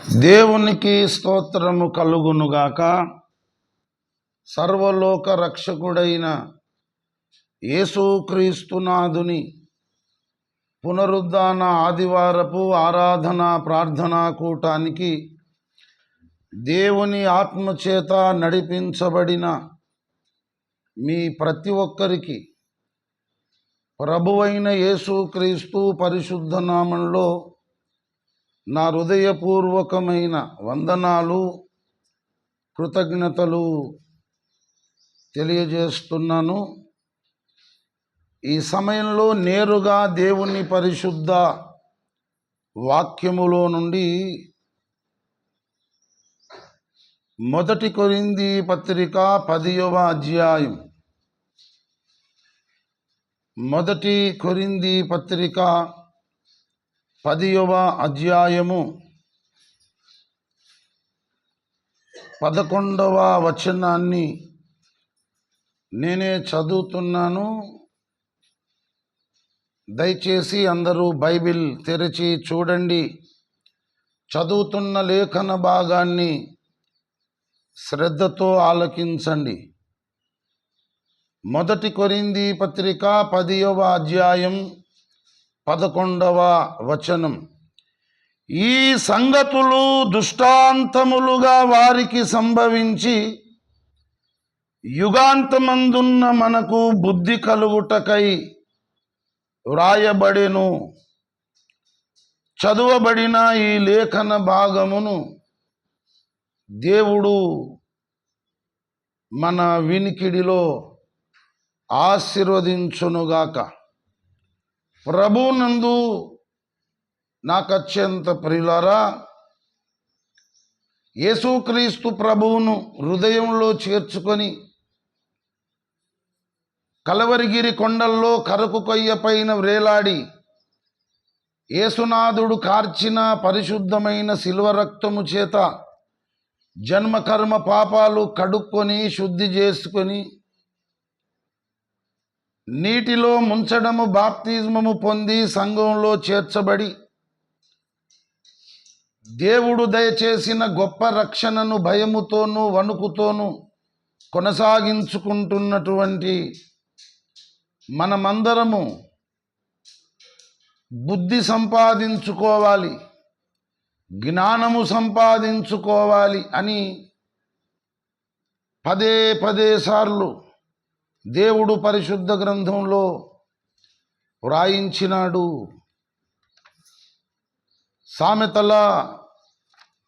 దేవునికి స్తోత్రము కలుగునుగాక. సర్వలోక రక్షకుడైన యేసుక్రీస్తునాథుని పునరుద్ధాన ఆదివారపు ఆరాధన ప్రార్థనా కూటానికి దేవుని ఆత్మచేత నడిపించబడిన మీ ప్రతి ఒక్కరికి ప్రభువైన యేసుక్రీస్తు పరిశుద్ధ నామంలో నా హృదయపూర్వకమైన వందనాలు, కృతజ్ఞతలు తెలియజేస్తున్నాను. ఈ సమయంలో నేరుగా దేవుని పరిశుద్ధ వాక్యములో నుండి 1 కొరింథీ పత్రిక 10వ అధ్యాయం 1 కొరింథీ పత్రిక 10వ అధ్యాయము 11వ వచనాన్ని నేనే చదువుతున్నాను. దయచేసి అందరూ బైబిల్ తెరిచి చూడండి. చదువుతున్న లేఖన భాగాన్ని శ్రద్ధతో ఆలకించండి. 1 కొరింథీ పత్రిక 10వ అధ్యాయం 11వ వచనం. ఈ సంగతులు దృష్టాంతములుగా వారికి సంభవించి యుగాంతమందున్న మనకు బుద్ధి కలుగుటకై వ్రాయబడెను. చదువబడిన ఈ లేఖన భాగమును దేవుడు మన వినికిడిలో ఆశీర్వదించునుగాక. ప్రభునందు నాకు అత్యంత ప్రియులారా, యేసుక్రీస్తు ప్రభువును హృదయంలో చేర్చుకొని కలవరిగిరి కొండల్లో కరకు కొయ్య పైన వ్రేలాడి యేసునాథుడు కార్చిన పరిశుద్ధమైన శిలువ రక్తము చేత జన్మకర్మ పాపాలు కడుక్కొని శుద్ధి చేసుకొని నీటిలో ముంచడము బాప్తిజమము పొంది సంఘంలో చేర్చబడి దేవుడు దయచేసిన గొప్ప రక్షణను భయముతోనూ వణుకుతోనూ కొనసాగించుకుంటున్నటువంటి మనమందరము బుద్ధి సంపాదించుకోవాలి, జ్ఞానము సంపాదించుకోవాలి అని పదే సార్లు దేవుడు పరిశుద్ధ గ్రంథంలో వ్రాయించినాడు. సామెతల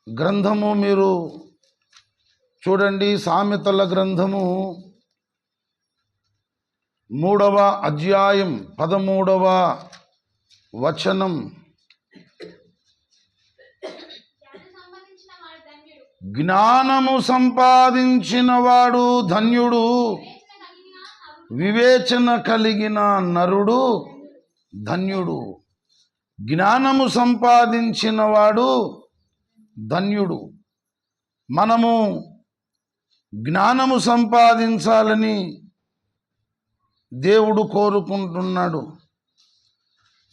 గ్రంథము మీరు చూడండి. సామెతల గ్రంథము 3వ అధ్యాయం 13వ వచనం. జ్ఞానము సంపాదించిన వాడు ధన్యుడు, వివేచన కలిగిన నరుడు ధన్యుడు. జ్ఞానము సంపాదించిన వాడు ధన్యుడు. మనము జ్ఞానము సంపాదించాలని దేవుడు కోరుకుంటున్నాడు.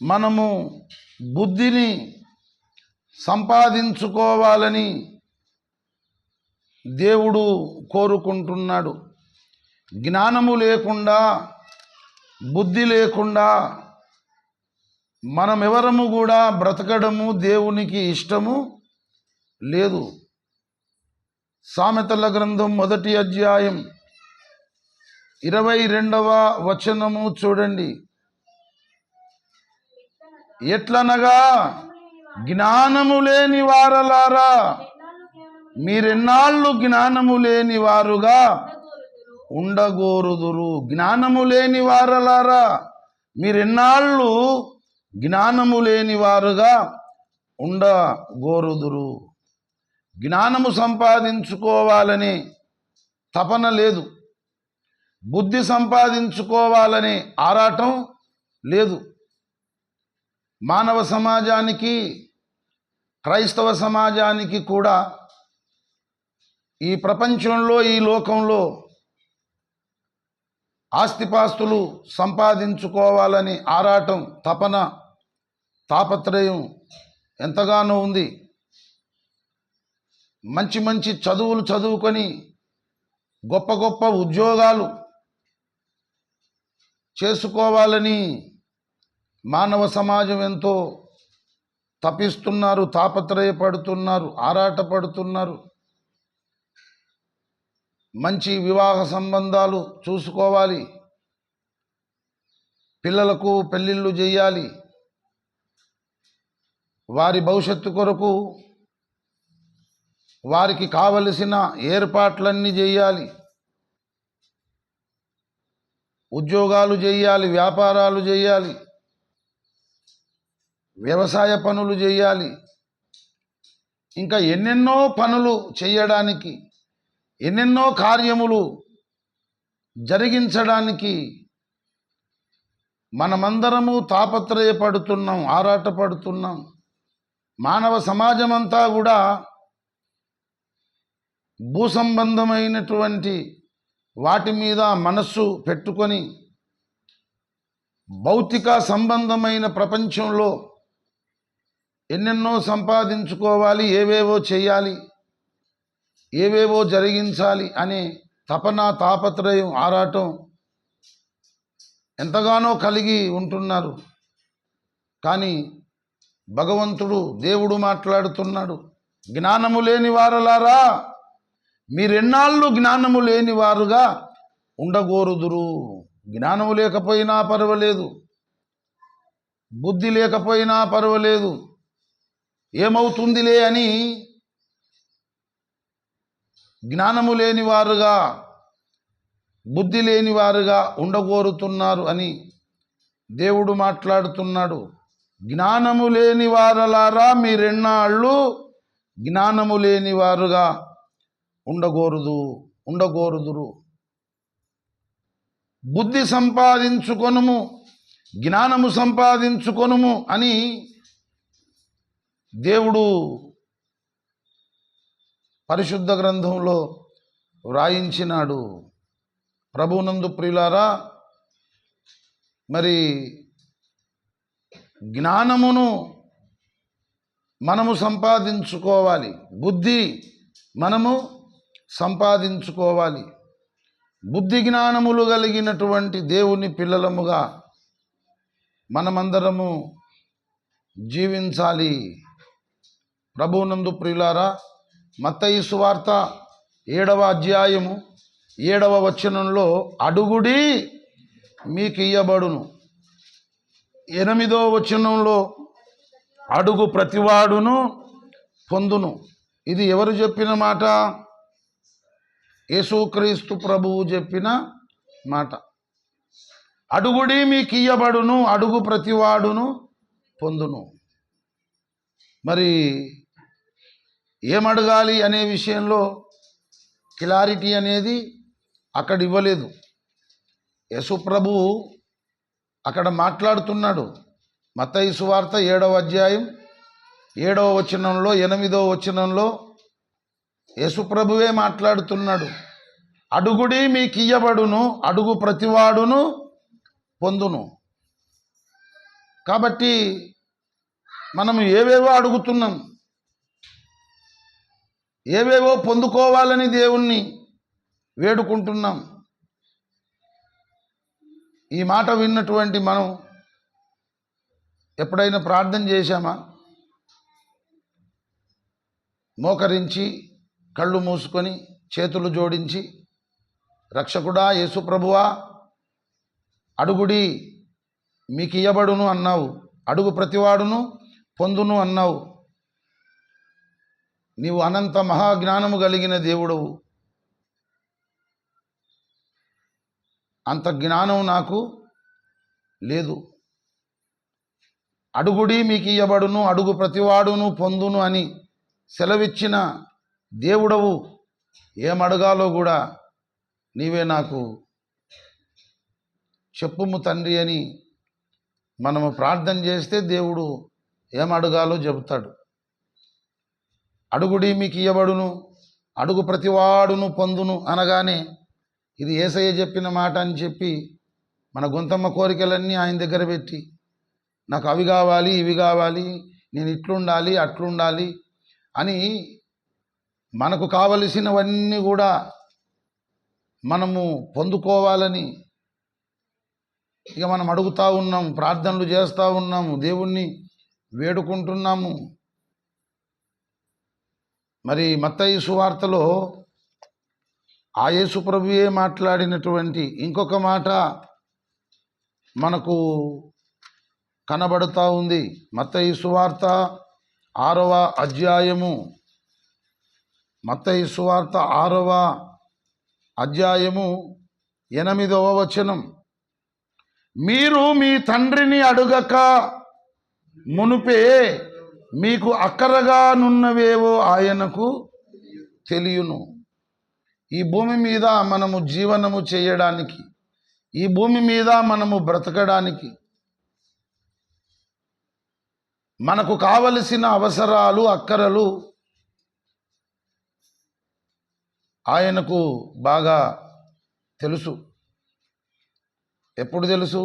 మనము బుద్ధిని సంపాదించుకోవాలని దేవుడు కోరుకుంటున్నాడు. జ్ఞానము లేకుండా, బుద్ధి లేకుండా మనమెవరము కూడా బ్రతకడము దేవునికి ఇష్టము లేదు. సామెతల గ్రంథం 1వ అధ్యాయం 22వ వచనము చూడండి. ఎట్లనగా జ్ఞానము లేని వారలారా, మీరెన్నాళ్ళు జ్ఞానము లేని వారుగా ఉండగోరుదురు. జ్ఞానము లేని వారలారా, మీరెన్నాళ్ళు జ్ఞానము లేని వారుగా ఉండగోరుదురు. జ్ఞానము సంపాదించుకోవాలని తపన లేదు, బుద్ధి సంపాదించుకోవాలనే ఆరాటం లేదు. మానవ సమాజానికి, క్రైస్తవ సమాజానికి కూడా ఈ ప్రపంచంలో, ఈ లోకంలో ఆస్తిపాస్తులు సంపాదించుకోవాలని ఆరాటం, తపన, తాపత్రయం ఎంతగానో ఉంది. మంచి మంచి చదువులు చదువుకొని గొప్ప గొప్ప ఉద్యోగాలు చేసుకోవాలని మానవ సమాజం ఎంతో తపిస్తున్నారు, తాపత్రయపడుతున్నారు, ఆరాటపడుతున్నారు. మంచి వివాహ సంబంధాలు చూసుకోవాలి, పిల్లలకు పెళ్ళిళ్ళు చేయాలి, వారి భవిష్యత్తు కొరకు వారికి కావలసిన ఏర్పాట్లన్నీ చేయాలి, ఉద్యోగాలు చేయాలి, వ్యాపారాలు చేయాలి, వ్యవసాయ పనులు చేయాలి, ఇంకా ఎన్నెన్నో పనులు చేయడానికి, ఎన్నెన్నో కార్యములు జరిగించడానికి మనమందరము తాపత్రయపడుతున్నాం, ఆరాటపడుతున్నాం. మానవ సమాజమంతా కూడా భూసంబంధమైనటువంటి వాటి మీద మనస్సు పెట్టుకొని భౌతిక సంబంధమైన ప్రపంచంలో ఎన్నెన్నో సంపాదించుకోవాలి, ఏవేవో చేయాలి, ఏవేవో జరిగించాలి అనే తపన, తాపత్రయం, ఆరాటం ఎంతగానో కలిగి ఉంటున్నారు. కానీ భగవంతుడు, దేవుడు మాట్లాడుతున్నాడు, జ్ఞానము లేని వారలారా, మీరెన్నాళ్ళు జ్ఞానము లేని వారుగా ఉండగోరుదురు. జ్ఞానము లేకపోయినా పర్వాలేదు, బుద్ధి లేకపోయినా పర్వాలేదు, ఏమవుతుందిలే అని జ్ఞానము లేని వారుగా, బుద్ధి లేని వారుగా ఉండగోరుతున్నారు అని దేవుడు మాట్లాడుతున్నాడు. జ్ఞానము లేని వారలారా, మీరెన్నాళ్ళు జ్ఞానము లేని వారుగా ఉండగోరుదురు. బుద్ధి సంపాదించుకొనుము, జ్ఞానము సంపాదించుకొనుము అని దేవుడు పరిశుద్ధ గ్రంథంలో వ్రాయించినాడు. ప్రభునందు ప్రియులారా, మరి జ్ఞానమును మనము సంపాదించుకోవాలి, బుద్ధి మనము సంపాదించుకోవాలి. బుద్ధి జ్ఞానములు కలిగినటువంటి దేవుని పిల్లలముగా మనమందరము జీవించాలి. ప్రభునందు ప్రియులారా, మత్తయి సువార్త 7వ అధ్యాయము 7వ వచనంలో అడుగుడి మీకు ఇయ్యబడును, 8వ వచనంలో అడుగు ప్రతివాడును పొందును. ఇది ఎవరు చెప్పిన మాట? యేసుక్రీస్తు ప్రభువు చెప్పిన మాట. అడుగుడి మీకు ఇయ్యబడును, అడుగు ప్రతివాడును పొందును. మరి ఏమడగాలి అనే విషయంలో క్లారిటీ అనేది అక్కడ ఇవ్వలేదు. యేసు ప్రభువు అక్కడ మాట్లాడుతున్నాడు. మత్తయి సువార్త 7వ అధ్యాయం 7వ వచనంలో, 8వ వచనంలో యేసు ప్రభువే మాట్లాడుతున్నాడు. అడుగుడి మీకు ఇయ్యబడును, అడుగు ప్రతివాడును పొందును. కాబట్టి మనం ఏవేవో అడుగుతున్నాం, ఏవేవో పొందుకోవాలని దేవుణ్ణి వేడుకుంటున్నాం. ఈ మాట విన్నటువంటి మనం ఎప్పుడైనా ప్రార్థన చేశామా? మోకరించి, కళ్ళు మూసుకొని, చేతులు జోడించి, రక్షకుడా యేసు ప్రభువా, అడుగుడి మీకు ఇయ్యబడును అన్నావు, అడుగు ప్రతివాడును పొందును అన్నావు. నీవు అనంత మహాజ్ఞానము కలిగిన దేవుడవు. అంత జ్ఞానం నాకు లేదు. అడుగుడి మీకు ఇయ్యబడును, అడుగు ప్రతివాడును పొందును అని సెలవిచ్చిన దేవుడవు. ఏమడగాలో కూడా నీవే నాకు చెప్పుము తండ్రి అని మనము ప్రార్థన చేస్తే దేవుడు ఏమడగాలో చెబుతాడు. అడుగుడి మీకు ఇయ్యబడును, అడుగు ప్రతివాడును పొందును అనగానే ఇది యేసయ్య చెప్పిన మాట అని చెప్పి మన గొంతమ్మ కోరికలన్నీ ఆయన దగ్గర పెట్టి, నాకు అవి కావాలి, ఇవి కావాలి, నేను ఇట్లుండాలి, అట్లుండాలి అని మనకు కావలసినవన్నీ కూడా మనము పొందుకోవాలని ఇక మనం అడుగుతూ ఉన్నాము, ప్రార్థనలు చేస్తూ ఉన్నాము, దేవుణ్ణి వేడుకుంటున్నాము. మరి మత్తయి సువార్తలో ఆ యేసు ప్రభువే మాట్లాడినటువంటి ఇంకొక మాట మనకు కనబడుతూ ఉంది. మత్తయి సువార్త 6వ అధ్యాయము, మత్తయి సువార్త 6వ అధ్యాయము 8వ వచనం. మీరు మీ తండ్రిని అడుగక మునుపే మీకు అక్కరగా నున్నవేవో ఆయనకు తెలియను. ఈ భూమి మీద మనము జీవనము చేయడానికి, ఈ భూమి మీద మనము బ్రతకడానికి మనకు కావలసిన అవసరాలు, అక్కరలు ఆయనకు బాగా తెలుసు. ఎప్పుడు తెలుసు?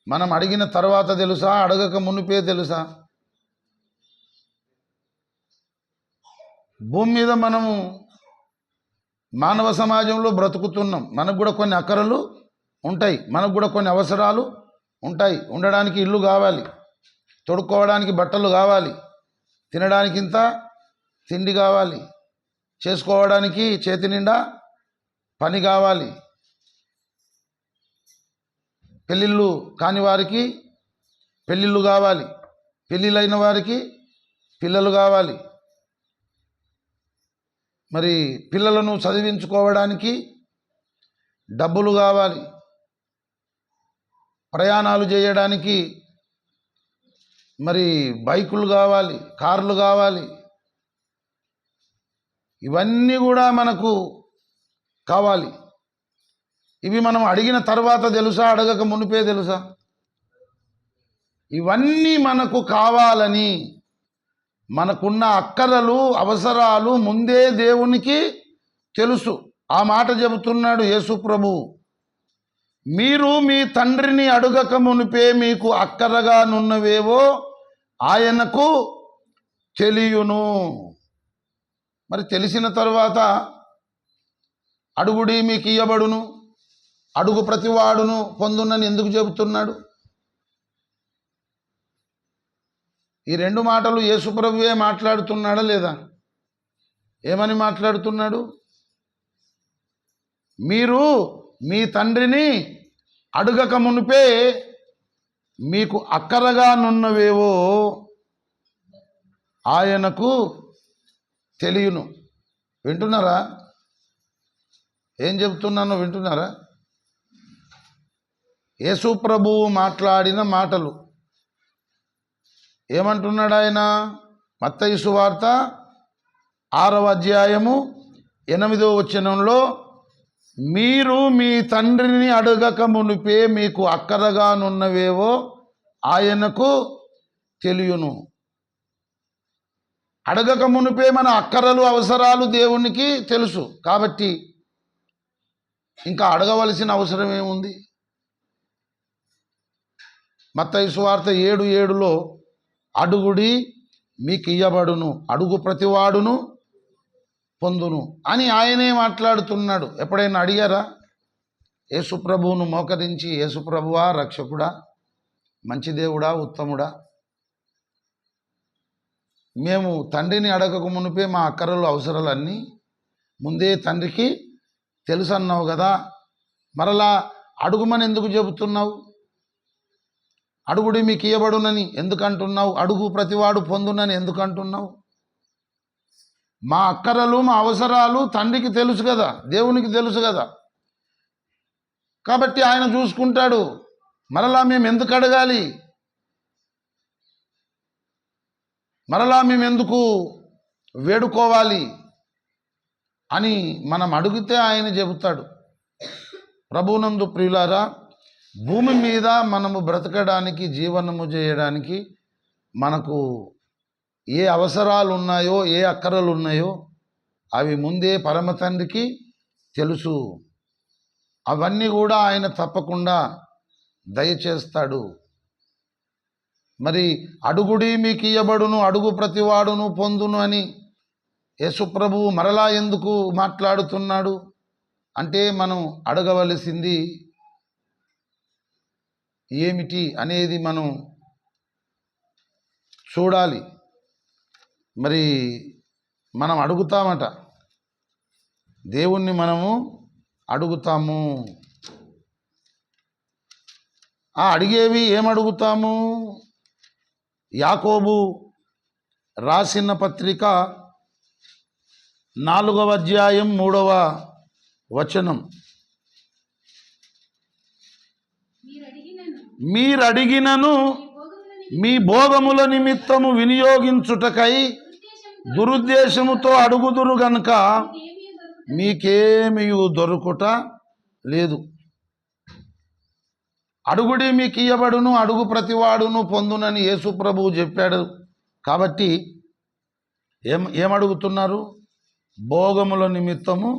మనం అడిగిన తర్వాత తెలుసా? అడగక మునిపే తెలుసా? భూమి మీద మనము మానవ సమాజంలో బ్రతుకుతున్నాం. మనకు కూడా కొన్ని అక్కరలు ఉంటాయి, మనకు కూడా కొన్ని అవసరాలు ఉంటాయి. ఉండడానికి ఇల్లు కావాలి, తొడుక్కోవడానికి బట్టలు కావాలి, తినడానికి ఇంత తిండి కావాలి, చేసుకోవడానికి చేతి నిండా పని కావాలి. పెళ్ళిళ్ళు కాని వారికి పెళ్ళిళ్ళు కావాలి, పెళ్ళిళ్ళైన వారికి పిల్లలు కావాలి. మరి పిల్లలను చదివించుకోవడానికి డబ్బులు కావాలి, ప్రయాణాలు చేయడానికి మరి బైకులు కావాలి, కార్లు కావాలి. ఇవన్నీ కూడా మనకు కావాలి. ఇవి మనం అడిగిన తర్వాత తెలుసా? అడగక మునిపే తెలుసా? ఇవన్నీ మనకు కావాలని, మనకున్న అక్కరలు, అవసరాలు ముందే దేవునికి తెలుసు. ఆ మాట చెబుతున్నాడు యేసు ప్రభువు. మీరు మీ తండ్రిని అడుగక మునిపే మీకు అక్కరగా నున్నవేవో ఆయనకు తెలియును. మరి తెలిసిన తర్వాత అడుగుడి మీకు ఇయ్యబడును, అడుగు ప్రతివాడును పొందునని ఎందుకు చెబుతున్నాడు? ఈ రెండు మాటలు యేసు ప్రభువే మాట్లాడుతున్నాడా లేదా? ఏమని మాట్లాడుతున్నాడు? మీరు మీ తండ్రిని అడుగక మునిపే మీకు అక్కరగా నున్నవేవో ఆయనకు తెలియను. వింటున్నారా? ఏం చెబుతున్నానో వింటున్నారా? యేసు ప్రభువు మాట్లాడిన మాటలు. ఏమంటున్నాడు ఆయన? మత్తయి సువార్త 6వ అధ్యాయము 8వ వచనంలో, మీరు మీ తండ్రిని అడగక మునిపే మీకు అక్కరగా నున్నవేవో ఆయనకు తెలియను. అడగక మునిపే మన అక్కరలు, అవసరాలు దేవునికి తెలుసు. కాబట్టి ఇంకా అడగవలసిన అవసరం ఏముంది? మత్తయి సువార్త 7:7లో అడుగుడి మీకు ఇయ్యబడును, అడుగు ప్రతివాడును పొందును అని ఆయనే మాట్లాడుతున్నాడు. ఎప్పుడైనా అడిగారా? యేసు ప్రభువును మోకరించి, యేసు ప్రభువా, రక్షకుడా, మంచి దేవుడా, ఉత్తముడా, మేము తండ్రిని అడగక మునిపే మా అక్కరలు, అవసరాలన్నీ ముందే తండ్రికి తెలుసు అన్నావు కదా, మరలా అడుగుమని ఎందుకు చెబుతున్నావు? అడుగుడి మీకు ఇయ్యబడునని ఎందుకంటున్నావు? అడుగు ప్రతివాడు పొందునని ఎందుకంటున్నావు? మా అక్కరలు, మా అవసరాలు తండ్రికి తెలుసు కదా, దేవునికి తెలుసు కదా. కాబట్టి ఆయన చూసుకుంటాడు. మరలా మేము ఎందుకు అడగాలి? మరలా మేము ఎందుకు వేడుకోవాలి అని మనం అడిగితే ఆయన చెబుతాడు. ప్రభువునందు ప్రియులారా, భూమి మీద మనము బ్రతకడానికి, జీవనము చేయడానికి మనకు ఏ అవసరాలు ఉన్నాయో, ఏ అక్కరలు ఉన్నాయో అవి ముందే పరమ తండ్రికి తెలుసు. అవన్నీ కూడా ఆయన తప్పకుండా దయచేస్తాడు. మరి అడుగుడి మీకు ఇయ్యబడును, అడుగు ప్రతివాడును పొందును అని యేసుప్రభువు మరలా ఎందుకు మాట్లాడుతున్నాడు అంటే మనం అడగవలసింది ఏమిటి అనేది మనం చూడాలి. మరి మనం అడుగుతామట, దేవుణ్ణి మనము అడుగుతాము. అడిగేవి ఏమడుగుతాము? యాకోబు రాసిన పత్రిక 4వ అధ్యాయం 3వ వచనం, మీరడిగినను మీ భోగముల నిమిత్తము వినియోగించుటకై దురుద్దేశముతో అడుగుదురు గనుక మీకేమీ దొరుకుట లేదు. అడుగుడి మీకు ఇయ్యబడును, అడుగు ప్రతివాడును పొందునని యేసు ప్రభువు చెప్పాడు. కాబట్టి ఏమడుగుతున్నారు? భోగముల నిమిత్తము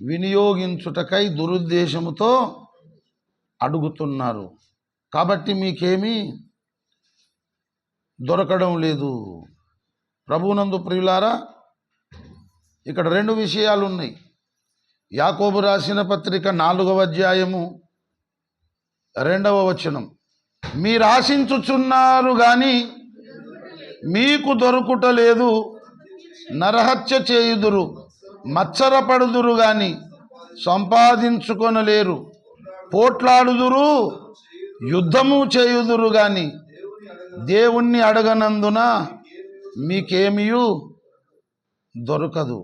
వినియోగించుటకై దురుద్దేశముతో అడుగుతున్నారు. కాబట్టి మీకేమీ దొరకడం లేదు. ప్రభువునందు ప్రియులారా, ఇక్కడ 2 విషయాలు ఉన్నాయి. యాకోబు రాసిన పత్రిక 4వ అధ్యాయము 2వ వచనం, మీరు ఆశించుచున్నారు గాని మీకు దొరుకుటలేదు, నరహత్య చేయుదురు, మత్సరపడుదురు గాని సంపాదించుకొనలేరు, పోట్లాడుదురు, యుద్ధము చేయుదురు గాని దేవుణ్ణి అడగనందున మీకేమీ దొరకదు.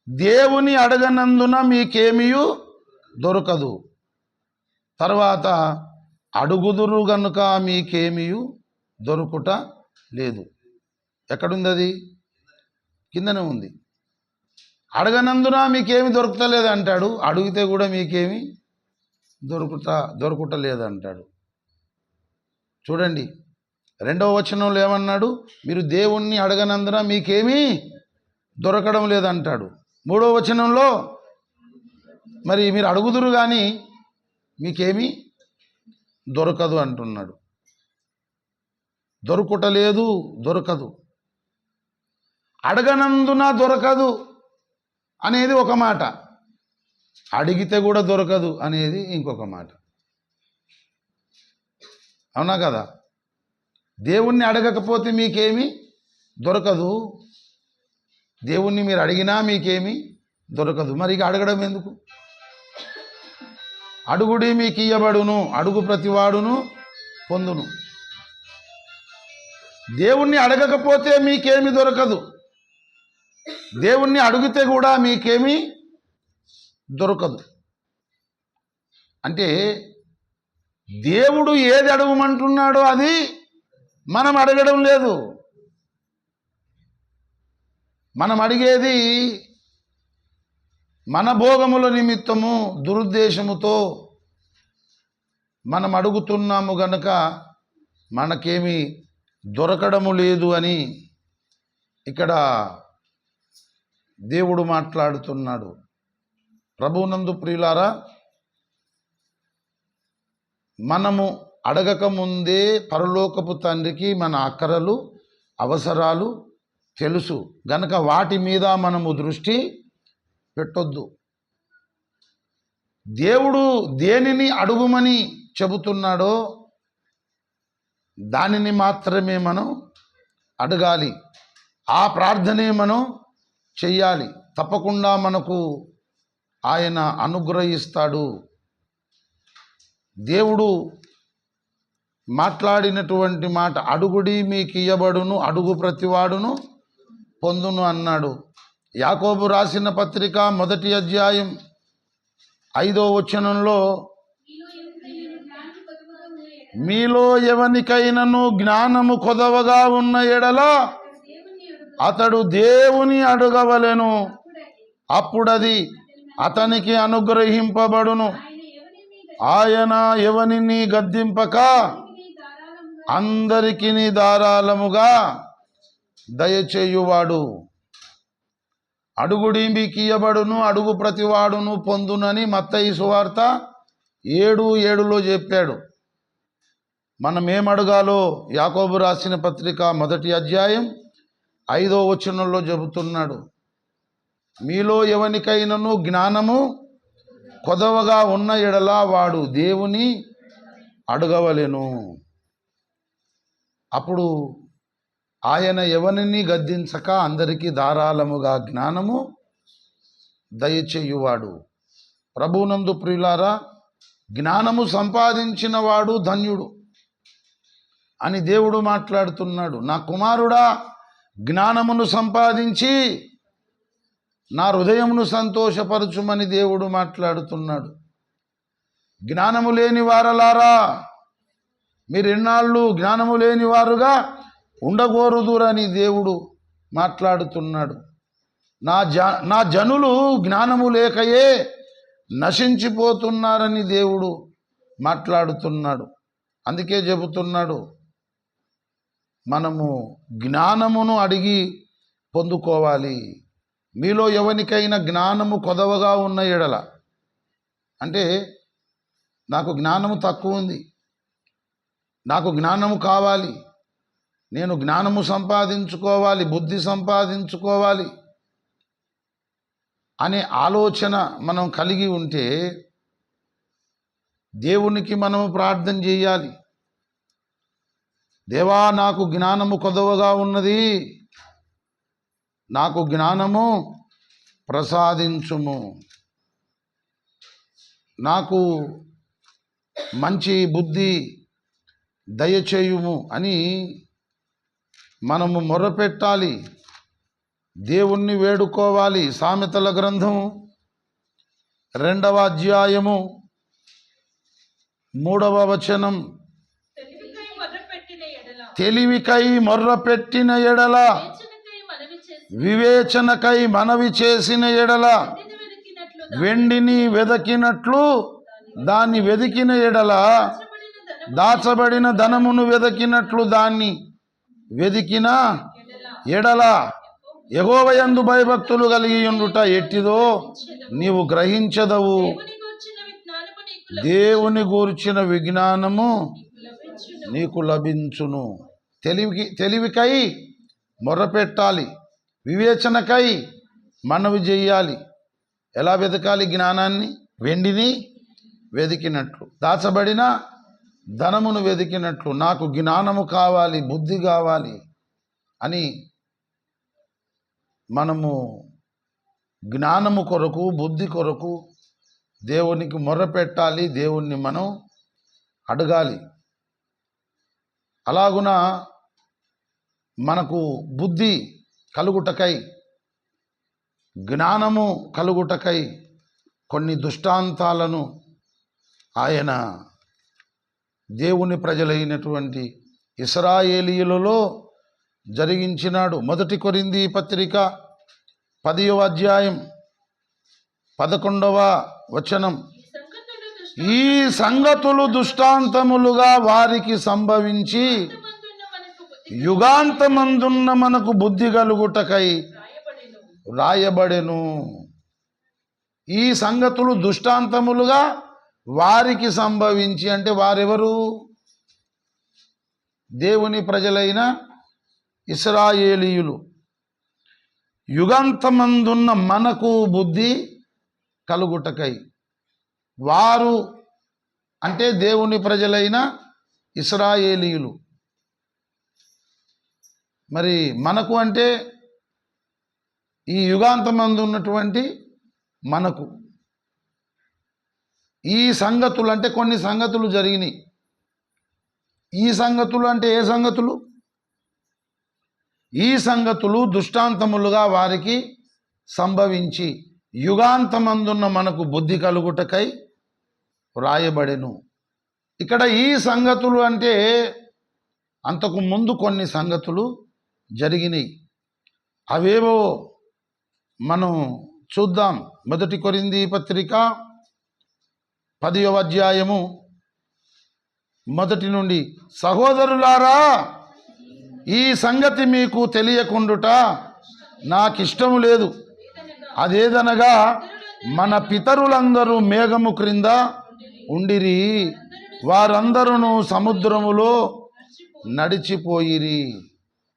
దేవుని అడగనందున మీకేమీ దొరకదు. తర్వాత అడుగుదురు గనుక మీకేమీ దొరుకుట లేదు. ఎక్కడుంది అది? కిందనే ఉంది. అడగనందున మీకేమి దొరుకుతలేదు అంటాడు, అడిగితే కూడా మీకేమి దొరుకుటలేదు అంటాడు. చూడండి, 2వ వచనంలో ఏమన్నాడు? మీరు దేవుణ్ణి అడగనందున మీకేమీ దొరకడం లేదంటాడు. 3వ వచనంలో మరి మీరు అడుగుదురు కానీ మీకేమీ దొరకదు అంటున్నాడు. దొరుకుటలేదు, దొరకదు. అడగనందున దొరకదు అనేది ఒక మాట, అడిగితే కూడా దొరకదు అనేది ఇంకొక మాట. అవునా కదా? దేవుణ్ణి అడగకపోతే మీకేమీ దొరకదు, దేవుణ్ణి మీరు అడిగినా మీకేమీ దొరకదు. మరి ఇక అడగడం ఎందుకు? అడుగుడి మీకు ఇయ్యబడును, అడుగు ప్రతివాడును పొందును. దేవుణ్ణి అడగకపోతే మీకేమీ దొరకదు, దేవుణ్ణి అడిగితే కూడా మీకేమీ దొరకదు. అంటే దేవుడు ఏది అడగమంటున్నాడో అది మనం అడగడం లేదు. మనం అడిగేది మన భోగముల నిమిత్తము దురుద్దేశముతో మనం అడుగుతున్నాము గనక మనకేమీ దొరకడము లేదు అని ఇక్కడ దేవుడు మాట్లాడుతున్నాడు. ప్రభువునందు ప్రియులారా, మనము అడగక ముందే పరలోకపు తండ్రికి మన అక్కరలు అవసరాలు తెలుసు గనక వాటి మీద మనము దృష్టి పెట్టొద్దు. దేవుడు దేనిని అడుగుమని చెబుతున్నాడో దానిని మాత్రమే మనం అడగాలి, ఆ ప్రార్థనే మనం చెయ్యాలి. తప్పకుండా మనకు ఆయన అనుగ్రహిస్తాడు. దేవుడు మాట్లాడినటువంటి మాట, అడుగుడి మీకు ఇయ్యబడును, అడుగు ప్రతివాడును పొందును అన్నాడు. యాకోబు రాసిన పత్రిక 1వ అధ్యాయం 5వ వచనంలో, మీలో ఎవనికైనను జ్ఞానము కొదవగా ఉన్న ఎడల అతడు దేవుని అడగవలెను, అప్పుడది అతనికి అనుగ్రహింపబడును. ఆయన ఎవనిని గద్దింపక అందరికీ ధారాళముగా దయచేయువాడు. అడుగుడి మీకు ఇయ్యబడును, అడుగు ప్రతివాడును పొందునని మత్తయి సువార్త 7:7లో చెప్పాడు. మనం ఏం అడగాలో యాకోబు రాసిన పత్రిక 1వ అధ్యాయం 5వ వచనంలో చెబుతున్నాడు, మీలో ఎవనికైనను జ్ఞానము కొదవగా ఉన్న ఎడల వాడు దేవుని అడగవలెను, అప్పుడు ఆయన ఎవరిని గద్దించక అందరికీ ధారాళముగా జ్ఞానము దయచేయువాడు. ప్రభువునందు ప్రియులారా, జ్ఞానము సంపాదించిన వాడు ధన్యుడు అని దేవుడు మాట్లాడుతున్నాడు. నా కుమారుడా, జ్ఞానమును సంపాదించి నా హృదయమును సంతోషపరచుమని దేవుడు మాట్లాడుతున్నాడు. జ్ఞానము లేని వారలారా, మీరు ఎన్నాళ్ళు జ్ఞానము లేని వారుగా ఉండగోరుదురని దేవుడు మాట్లాడుతున్నాడు. నా జనులు జ్ఞానము లేకయే నశించిపోతున్నారని దేవుడు మాట్లాడుతున్నాడు. అందుకే చెబుతున్నాడు, మనము జ్ఞానమును అడిగి పొందుకోవాలి. మీలో ఎవరికైనా జ్ఞానము కొదవగా ఉన్న ఎడల, అంటే నాకు జ్ఞానము తక్కువ ఉంది, నాకు జ్ఞానము కావాలి, నేను జ్ఞానము సంపాదించుకోవాలి, బుద్ధి సంపాదించుకోవాలి అనే ఆలోచన మనం కలిగి ఉంటే దేవునికి మనము ప్రార్థన చేయాలి. దేవా, నాకు జ్ఞానము కొదవగా ఉన్నది, నాకు జ్ఞానము ప్రసాదించుము, నాకు మంచి బుద్ధి దయచేయుము అని మనము మొరపెట్టాలి, దేవుణ్ణి వేడుకోవాలి. సామెతల గ్రంథం 2వ అధ్యాయము 3వ వచనం, తెలివికై మొర్రపెట్టిన ఎడల, వివేచనకై మనవి చేసిన ఎడల, వెండిని వెదకినట్లు దాన్ని వెదికిన ఎడల, దాచబడిన ధనమును వెదకినట్లు దాన్ని వెదికిన ఎడల, యెహోవాయందు భయభక్తులు కలిగి ఉండుట ఎట్టిదో నీవు గ్రహించదవు. దేవుని గూర్చిన విజ్ఞానము నీకు లభించును. తెలివికై మొర్రపెట్టాలి, వివేచనకై మనవి చెయ్యాలి. ఎలా వెతకాలి జ్ఞానాన్ని? వెండిని వెదికినట్లు, దాచబడిన ధనమును వెదికినట్లు నాకు జ్ఞానము కావాలి, బుద్ధి కావాలి అని మనము జ్ఞానము కొరకు, బుద్ధి కొరకు దేవునికి మొర్రపెట్టాలి, దేవుణ్ణి మనం అడగాలి. అలాగున మనకు బుద్ధి కలుగుటకై, జ్ఞానము కలుగుటకై కొన్ని దృష్టాంతాలను ఆయన దేవుని ప్రజలైనటువంటి ఇశ్రాయేలీయులలో జరిగించినాడు. 1 కొరింథీ పత్రిక 10వ అధ్యాయం 11వ వచనం, ఈ సంగతులు దృష్టాంతములుగా వారికి సంభవించి యుగాంతమందున్న మనకు బుద్ధి కలుగుటకై రాయబడెను. ఈ సంగతులు దృష్టాంతములుగా వారికి సంభవించి, అంటే వారెవరు? దేవుని ప్రజలైన ఇశ్రాయేలీయులు. యుగాంతమందున్న మనకు బుద్ధి కలుగుటకై, వారు అంటే దేవుని ప్రజలైన ఇశ్రాయేలీయులు. మరి మనకు అంటే ఈ యుగాంతమందు ఉన్నటువంటి మనకు ఈ సంగతులు, అంటే కొన్ని సంగతులు జరిగినాయి. ఈ సంగతులు అంటే ఏ సంగతులు? ఈ సంగతులు దృష్టాంతములుగా వారికి సంభవించి యుగాంతమందున్న మనకు బుద్ధి కలుగుటకై వ్రాయబడెను. ఇక్కడ ఈ సంగతులు అంటే అంతకు ముందు కొన్ని సంగతులు జరిగినాయి. అవేవో మనం చూద్దాం. 1 కొరింథీ పత్రిక 10వ అధ్యాయము 1 నుండి, సహోదరులారా, ఈ సంగతి మీకు తెలియకుండుట నాకిష్టము లేదు. అదేదనగా మన పితరులందరూ మేఘము క్రింద ఉండిరి, వారందరూ సముద్రములో నడిచిపోయిరి.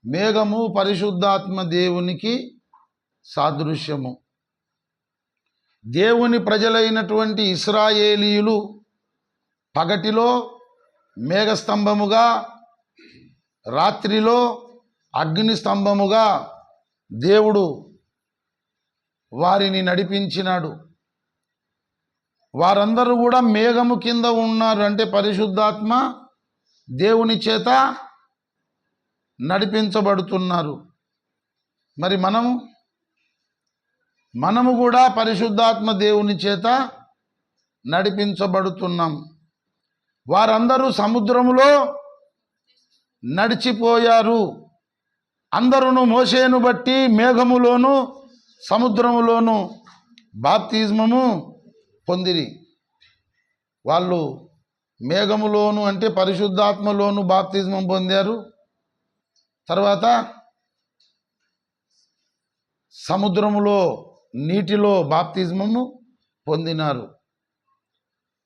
మేఘము పరిశుద్ధాత్మ దేవునికి సాదృశ్యము. దేవుని ప్రజలైనటువంటి ఇశ్రాయేలీయులు పగటిలో మేఘస్తంభముగా, రాత్రిలో అగ్ని స్తంభముగా దేవుడు వారిని నడిపించినాడు. వారందరూ కూడా మేఘము కింద ఉన్నారు, అంటే పరిశుద్ధాత్మ దేవుని చేత నడిపించబడుతున్నారు. మరి మనము కూడా పరిశుద్ధాత్మ దేవుని చేత నడిపించబడుతున్నాం. వారందరూ సముద్రములో నడిచిపోయారు. అందరూ మోషేను బట్టి మేఘములోను సముద్రములోను బాప్తిస్మము పొందిరి. వాళ్ళు మేఘములోను అంటే పరిశుద్ధాత్మలోను బాప్తిస్మం పొందారు. తర్వాత సముద్రములో నీటిలో బాప్తిస్మము పొందినారు.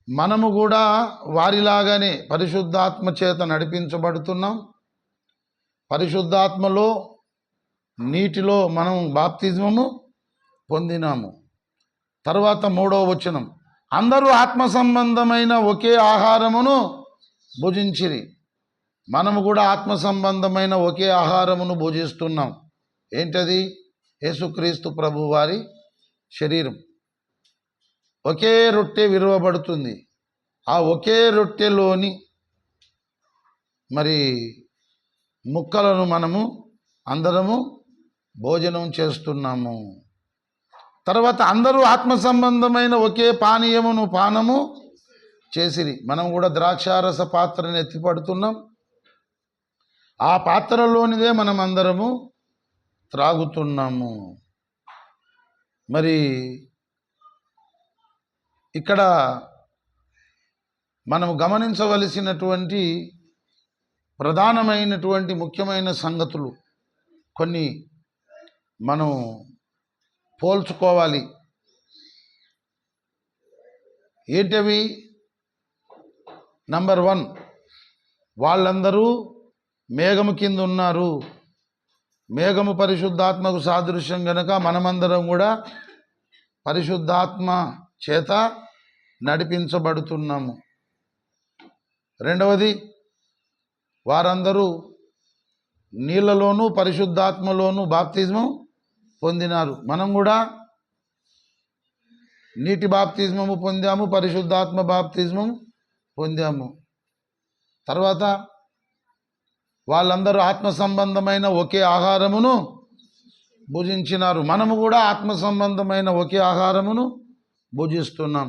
మనము కూడా వారిలాగానే పరిశుద్ధాత్మ చేత నడిపించబడుతున్నాం. పరిశుద్ధాత్మలో నీటిలో మనం బాప్తిస్మము పొందినాము. తర్వాత 3వ వచనం, అందరూ ఆత్మ సంబంధమైన ఒకే ఆహారమును భుజించిరి. మనము కూడా ఆత్మ సంబంధమైన ఒకే ఆహారమును భుజిస్తున్నాం. ఏంటది? యేసుక్రీస్తు ప్రభు వారి శరీరం. ఒకే రొట్టె విరువబడుతుంది. ఆ ఒకే రొట్టెలోని మరి ముక్కలను మనము అందరము భోజనం చేస్తున్నాము. తర్వాత అందరూ ఆత్మ సంబంధమైన ఒకే పానీయమును పానము చేసిరి. మనం కూడా ద్రాక్షారస పాత్రను ఎత్తిపడుతున్నాం. ఆ పాత్రలోనిదే మనం అందరము త్రాగుతున్నాము. మరి ఇక్కడ మనం గమనించవలసినటువంటి ప్రధానమైనటువంటి ముఖ్యమైన సంగతులు కొన్ని మనం పోల్చుకోవాలి. ఏంటవి? నంబర్ 1, వాళ్ళందరూ మేఘము కింద ఉన్నారు. మేఘము పరిశుద్ధాత్మకు సాదృశ్యం గనక మనమందరం కూడా పరిశుద్ధాత్మ చేత నడిపించబడుతున్నాము. రెండవది, వారందరూ నీళ్ళలోనూ పరిశుద్ధాత్మలోనూ బాప్తిజం పొందినారు. మనం కూడా నీటి బాప్తిజమము పొందాము, పరిశుద్ధాత్మ బాప్తిజమం పొందాము. తర్వాత వాళ్ళందరూ ఆత్మ సంబంధమైన ఒకే ఆహారమును భుజించినారు. మనము కూడా ఆత్మ సంబంధమైన ఒకే ఆహారమును భుజిస్తున్నాం.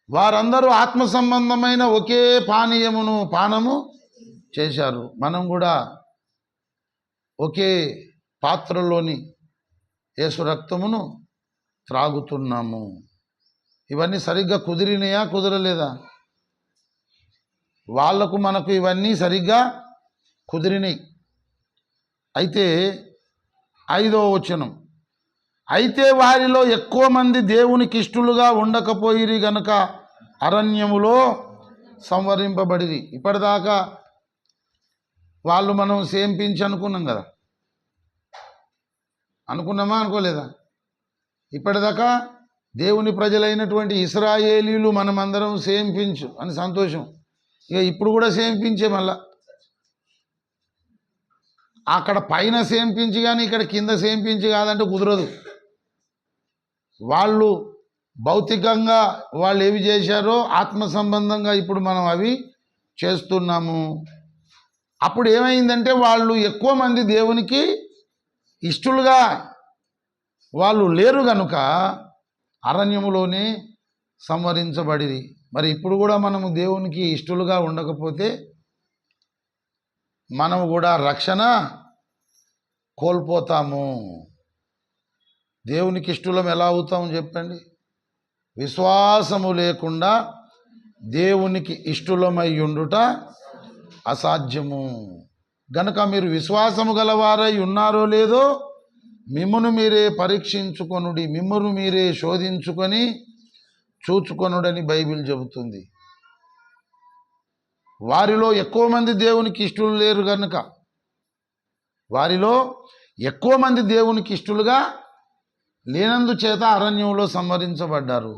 వారందరూ ఆత్మ సంబంధమైన ఒకే పానీయమును పానము చేశారు. మనం కూడా ఒకే పాత్రలోని యేసు రక్తమును త్రాగుతున్నాము. ఇవన్నీ సరిగ్గా కుదిరినాయా, కుదరలేదా? వాళ్లకు మనకు ఇవన్నీ సరిగ్గా కుదిరినాయి. అయితే 5వ వచనం, అయితే వారిలో ఎక్కువ మంది దేవునికి ఇష్టలుగా ఉండకపోయిరి గనుక అరణ్యములో సంవరింపబడిరి. ఇప్పటిదాకా వాళ్ళు మనం సేంపించి అనుకున్నాం కదా, అనుకున్నామా అనుకోలేదా? ఇప్పటిదాకా దేవుని ప్రజలైనటువంటి ఇశ్రాయేలీయులు మనమందరం సేంపించు అని సంతోషం. ఇక ఇప్పుడు కూడా సేంపించే, మళ్ళా అక్కడ పైన సేంపించి కానీ ఇక్కడ కింద సేంపించి కాదంటే కుదరదు. వాళ్ళు భౌతికంగా వాళ్ళు ఏవి చేశారో ఆత్మ సంబంధంగా ఇప్పుడు మనం అవి చేస్తున్నాము. అప్పుడు ఏమైందంటే వాళ్ళు ఎక్కువ మంది దేవునికి ఇష్టలుగా వాళ్ళు లేరు కనుక అరణ్యములోనే సంవరించబడిరి. మరి ఇప్పుడు కూడా మనము దేవునికి ఇష్టలుగా ఉండకపోతే మనము కూడా రక్షణ కోల్పోతాము. దేవునికి ఇష్టలం ఎలా అవుతాము చెప్పండి? విశ్వాసము లేకుండా దేవునికి ఇష్టలమై ఉండుట అసాధ్యము. గనుక మీరు విశ్వాసము గలవారై ఉన్నారో లేదో మిమ్మును మీరే పరీక్షించుకొనుడి, మిమ్మును మీరే శోధించుకొని చూచుకొనుడని బైబిల్ చెబుతుంది. వారిలో ఎక్కువ మంది దేవునికి ఇష్టలు లేరు కనుక వారిలో ఎక్కువ మంది దేవునికి ఇష్టలుగా లేనందుచేత అరణ్యంలో సంహరించబడ్డారు.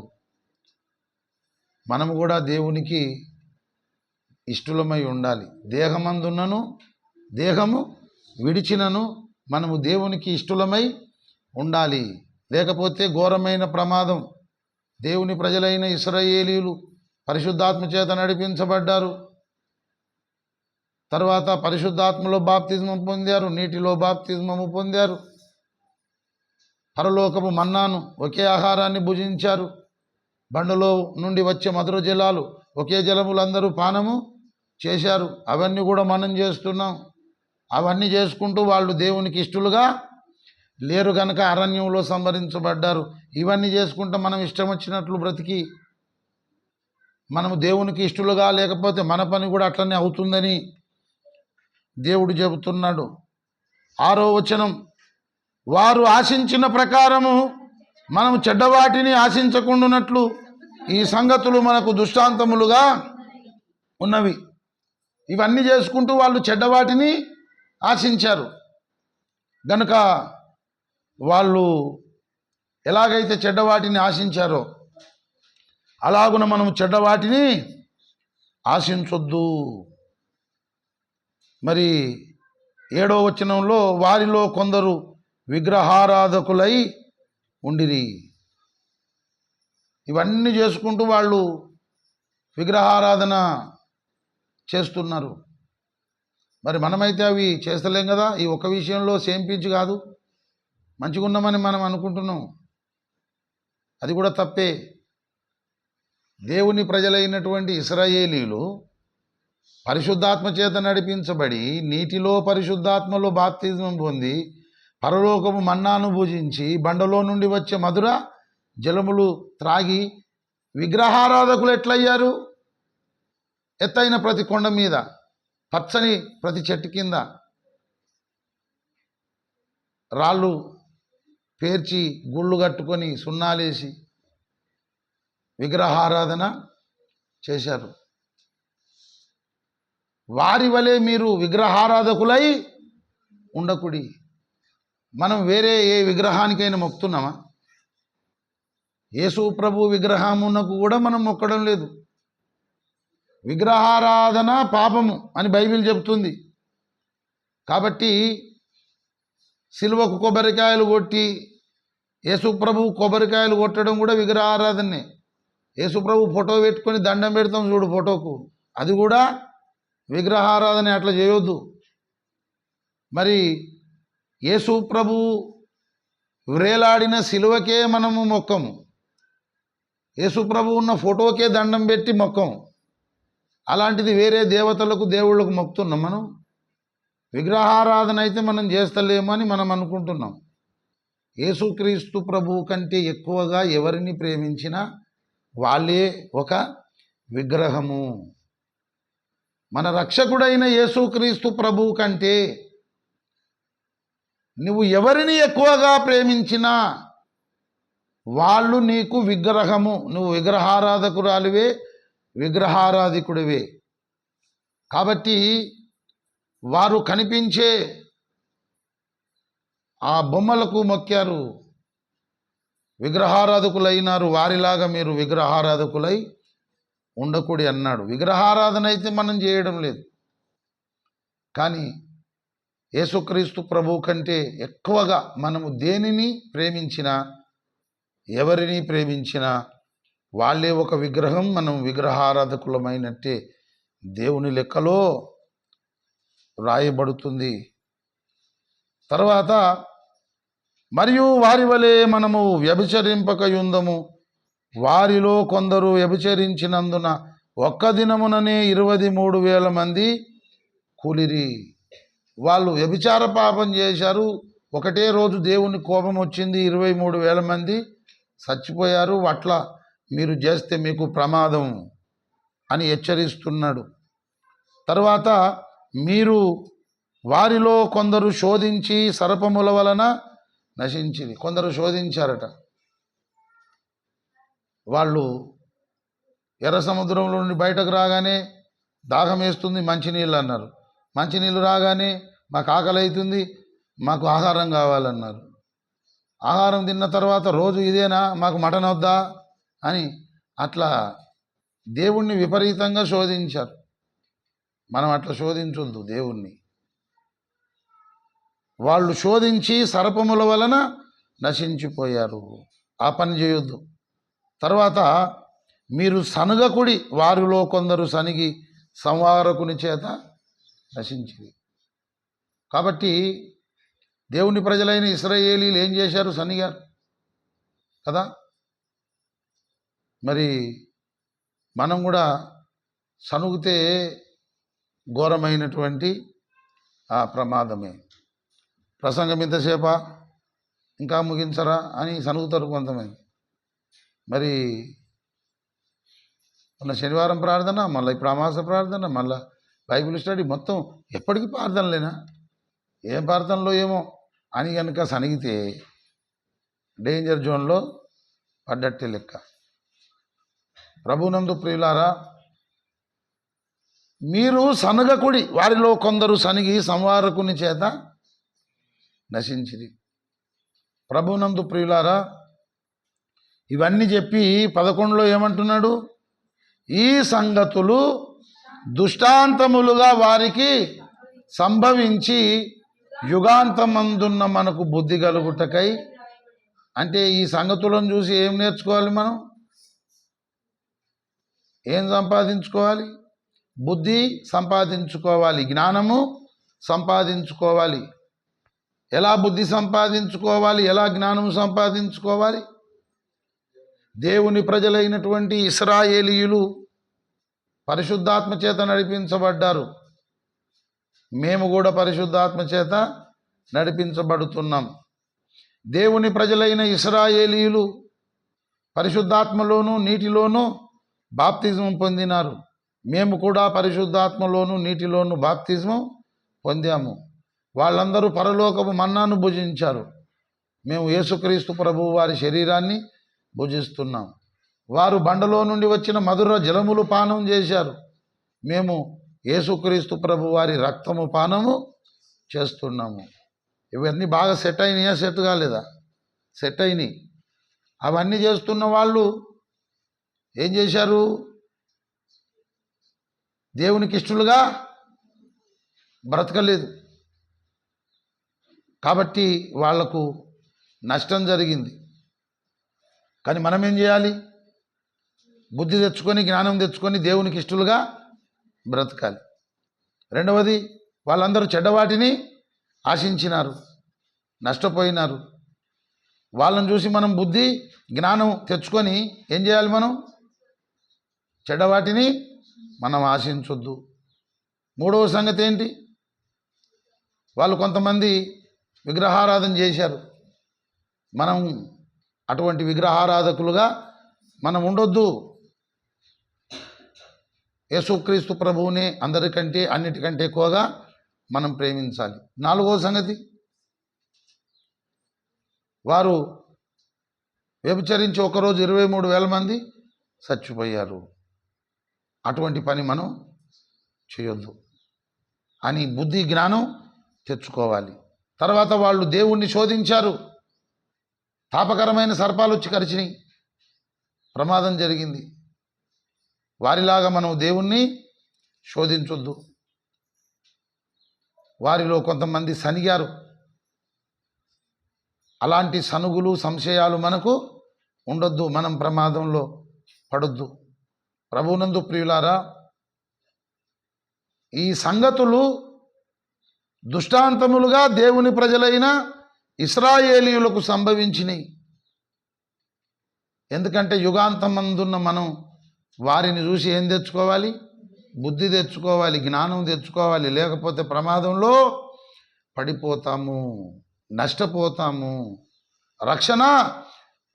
మనము కూడా దేవునికి ఇష్టలమై ఉండాలి. దేహమందున్నను దేహము విడిచినను మనము దేవునికి ఇష్టలమై ఉండాలి. లేకపోతే ఘోరమైన ప్రమాదం. దేవుని ప్రజలైన ఇశ్రాయేలీయులు పరిశుద్ధాత్మ చేత నడిపించబడ్డారు. తర్వాత పరిశుద్ధాత్మలో బాప్తిజమం పొందారు, నీటిలో బాప్తిజమము పొందారు, పరలోకపు మన్నాను ఒకే ఆహారాన్ని భుజించారు, బండలో నుండి వచ్చే మధుర జలాలు ఒకే జలములందరూ పానము చేశారు. అవన్నీ కూడా మనం చేస్తున్నాం. అవన్నీ చేసుకుంటూ వాళ్ళు దేవునికి ఇష్టలుగా లేరు గనక అరణ్యంలో సంహరించబడ్డారు. ఇవన్నీ చేసుకుంటూ మనం ఇష్టం వచ్చినట్లు బ్రతికి మనము దేవునికి ఇష్టలుగా లేకపోతే మన పని కూడా అట్లనే అవుతుందని దేవుడు చెబుతున్నాడు. 6వ వచనం, వారు ఆశించిన ప్రకారము మనము చెడ్డవాటిని ఆశించకుండానట్లు ఈ సంగతులు మనకు దృష్టాంతములుగా ఉన్నవి. ఇవన్నీ చేసుకుంటూ వాళ్ళు చెడ్డవాటిని ఆశించారు గనుక వాళ్ళు ఎలాగైతే చెడ్డవాటిని ఆశించారో అలాగున మనం చెడ్డవాటిని ఆశించొద్దు. మరి 7వ వచనంలో వారిలో కొందరు విగ్రహారాధకులై ఉండిరి. ఇవన్నీ చేసుకుంటూ వాళ్ళు విగ్రహారాధన చేస్తున్నారు. మరి మనమైతే అవి చేస్తలేం కదా. ఈ ఒక్క విషయంలో సేమ్ పిచ్ కాదు, మంచిగా ఉన్నామని మనం అనుకుంటున్నాం, అది కూడా తప్పే. దేవుని ప్రజలైనటువంటి ఇశ్రాయేలీయులు పరిశుద్ధాత్మ చేత నడిపించబడి నీటిలో పరిశుద్ధాత్మలో బాప్తిజం పొంది పరలోకము మన్నాను భుజించి బండలో నుండి వచ్చే మధుర జలములు త్రాగి విగ్రహారాధకులు ఎట్లయ్యారు? ఎత్తైన ప్రతి కొండ మీద, పచ్చని ప్రతి చెట్టు కింద రాళ్ళు పేర్చి గుళ్ళు కట్టుకొని సున్నాలేసి విగ్రహారాధన చేశారు. వారి వలె మీరు విగ్రహారాధకులై ఉండకుడి. మనం వేరే ఏ విగ్రహానికైనా మొక్కుతున్నామా? యేసు ప్రభు విగ్రహమునకు కూడా మనం మొక్కడం లేదు. విగ్రహారాధన పాపము అని బైబిల్ చెబుతుంది. కాబట్టి సిలువకు కొబ్బరికాయలు కొట్టి యేసు ప్రభు కొబ్బరికాయలు కొట్టడం కూడా విగ్రహారాధనే. యేసు ప్రభు ఫోటో పెట్టుకొని దండం పెడతాం చూడు ఫోటోకు, అది కూడా విగ్రహారాధన. అట్లా చేయొద్దు. మరి యేసు ప్రభు వ్రేలాడిన సిలువకే మనము మొక్కము, యేసు ప్రభు ఉన్న ఫోటోకే దండం పెట్టి మొక్కము. అలాంటిది వేరే దేవతలకు దేవుళ్ళకు మొక్కుతున్నాం మనం. విగ్రహారాధన అయితే మనం చేస్తలేమని మనం అనుకుంటున్నాం. యేసుక్రీస్తు ప్రభువు కంటే ఎక్కువగా ఎవరిని ప్రేమించినా వాళ్ళే ఒక విగ్రహము. మన రక్షకుడైన యేసుక్రీస్తు ప్రభువు కంటే నువ్వు ఎవరిని ఎక్కువగా ప్రేమించినా వాళ్ళు నీకు విగ్రహము. నువ్వు విగ్రహారాధకురాలివే, విగ్రహారాధికుడివే. కాబట్టి వారు కనిపించే ఆ బొమ్మలకు మొక్కారు, విగ్రహారాధకులైనారు. వారిలాగా మీరు విగ్రహారాధకులై ఉండకూడి అన్నాడు. విగ్రహారాధన అయితే మనం చేయడం లేదు. కానీ యేసుక్రీస్తు ప్రభువు కంటే ఎక్కువగా మనము దేనిని ప్రేమించినా ఎవరిని ప్రేమించినా వాళ్ళే ఒక విగ్రహం. మనం విగ్రహారాధకులమైనట్టే దేవుని లెక్కలో రాయబడుతుంది. తర్వాత మరియు వారి వలె మనము వ్యభిచరింపకయుందము. వారిలో కొందరు వ్యభిచరించినందున ఒక్క దినముననే 23,000 మంది కూలిరి. వాళ్ళు వ్యభిచార పాపం చేశారు. ఒకటే రోజు దేవుని కోపం వచ్చింది, 23,000 మంది చచ్చిపోయారు. అట్లా మీరు చేస్తే మీకు ప్రమాదం అని హెచ్చరిస్తున్నాడు. తర్వాత మీరు వారిలో కొందరు శోధించి సర్పముల వలన నశించింది. కొందరు శోధించారట. వాళ్ళు ఎర్ర సముద్రంలో నుండి బయటకు రాగానే దాహం వేస్తుంది, మంచినీళ్ళు అన్నారు. మంచినీళ్ళు రాగానే మాకు ఆకలి అవుతుంది, మాకు ఆహారం కావాలన్నారు. ఆహారం తిన్న తర్వాత రోజు ఇదేనా, మాకు మటన్ వద్దా అని అట్లా దేవుణ్ణి విపరీతంగా శోధించారు. మనం అట్లా శోధించొద్దు దేవుణ్ణి. వాళ్ళు శోధించి సర్పముల వలన నశించిపోయారు. ఆ పని చేయొద్దు. తర్వాత మీరు సనుగకుడి, వారిలో కొందరు సనిగి సంవారకుని చేత నశించింది. కాబట్టి దేవుని ప్రజలైన ఇశ్రాయేలీలు ఏం చేశారు? సనిగారు కదా. మరి మనం కూడా సనుగితే ఘోరమైనటువంటి ఆ ప్రమాదమే. ప్రసంగం ఇంతసేపా, ఇంకా ముగించరా అని సనుగుతారు కొంతమంది. మరి మొన్న శనివారం ప్రార్థన, మళ్ళీ ఇప్పుడు అమాస ప్రార్థన, మళ్ళీ బైబిల్ స్టడీ, మొత్తం ఎప్పటికీ ప్రార్థనలేనా? ఏం ప్రార్థనలో ఏమో అని కనుక సనిగితే డేంజర్ జోన్లో పడ్డట్టే లెక్క. ప్రభునందు ప్రియులారా, మీరు సనగకుడి, వారిలో కొందరు సనిగి సంవారకుని చేత నశించిరి. ప్రభునందు ప్రియులారా, ఇవన్నీ చెప్పి 11లో ఏమంటున్నాడు? ఈ సంగతులు దుష్టాంతములుగా వారికి సంభవించి యుగాంతమందున్న మనకు బుద్ధి కలుగుటకై. అంటే ఈ సంగతులను చూసి ఏం నేర్చుకోవాలి? మనం ఏం సంపాదించుకోవాలి? బుద్ధి సంపాదించుకోవాలి, జ్ఞానము సంపాదించుకోవాలి. ఎలా బుద్ధి సంపాదించుకోవాలి? ఎలా జ్ఞానము సంపాదించుకోవాలి? దేవుని ప్రజలైనటువంటి ఇశ్రాయేలీయులు పరిశుద్ధాత్మ చేత నడిపించబడ్డారు. మేము కూడా పరిశుద్ధాత్మ చేత నడిపించబడుతున్నాం. దేవుని ప్రజలైన ఇశ్రాయేలీయులు పరిశుద్ధాత్మలోను నీటిలోనూ బాప్తిజం పొందినారు. మేము కూడా పరిశుద్ధాత్మలోను నీటిలోను బాప్తిజం పొందాము. వాళ్ళందరూ పరలోకపు మన్నాను భుజించారు. మేము యేసుక్రీస్తు ప్రభువు వారి శరీరాన్ని భుజిస్తున్నాం. వారు బండలో నుండి వచ్చిన మధుర జలములు పానం చేశారు. మేము యేసుక్రీస్తు ప్రభు వారి రక్తము పానము చేస్తున్నాము. ఇవన్నీ బాగా సెట్ అయినాయా? సెట్ కాలేదా? సెట్ అయినాయి. అవన్నీ చేస్తున్న వాళ్ళు ఏం చేశారు? దేవునికి ఇష్టలుగా బ్రతకలేదు. కాబట్టి వాళ్లకు నష్టం జరిగింది. కానీ మనం ఏం చేయాలి? బుద్ధి తెచ్చుకొని, జ్ఞానం తెచ్చుకొని దేవునికి ఇష్టలుగా బ్రతకాలి. రెండవది, వాళ్ళందరూ చెడ్డవాటిని ఆశించినారు, నష్టపోయినారు. వాళ్ళని చూసి మనం బుద్ధి జ్ఞానం తెచ్చుకొని ఏం చేయాలి? మనం చెడ్డవాటిని మనం ఆశించొద్దు. మూడవ సంగతి ఏంటి? వాళ్ళు కొంతమంది విగ్రహారాధన చేశారు. మనం అటువంటి విగ్రహారాధకులుగా మనం ఉండొద్దు. యేసుక్రీస్తు ప్రభువునే అందరికంటే అన్నిటికంటే ఎక్కువగా మనం ప్రేమించాలి. నాలుగవ సంగతి, వారు వ్యభిచరించి ఒకరోజు 23,000 మంది చచ్చిపోయారు. అటువంటి పని మనం చేయొద్దు అని బుద్ధి జ్ఞానం తెచ్చుకోవాలి. తర్వాత వాళ్ళు దేవుణ్ణి శోధించారు. తాపకరమైన సర్పాలు వచ్చి కరిచినాయి, ప్రమాదం జరిగింది. వారిలాగా మనం దేవుణ్ణి శోధించొద్దు. వారిలో కొంతమంది సనిగారు. అలాంటి సనుగులు, సంశయాలు మనకు ఉండొద్దు. మనం ప్రమాదంలో పడొద్దు. ప్రభునందు ప్రియులారా, ఈ సంగతులు దుష్టాంతములుగా దేవుని ప్రజలైన ఇశ్రాయేలీయులకు సంభవించినాయి. ఎందుకంటే యుగాంతమందున్న మనం వారిని చూసి ఏం తెచ్చుకోవాలి? బుద్ధి తెచ్చుకోవాలి, జ్ఞానం తెచ్చుకోవాలి. లేకపోతే ప్రమాదంలో పడిపోతాము, నష్టపోతాము, రక్షణ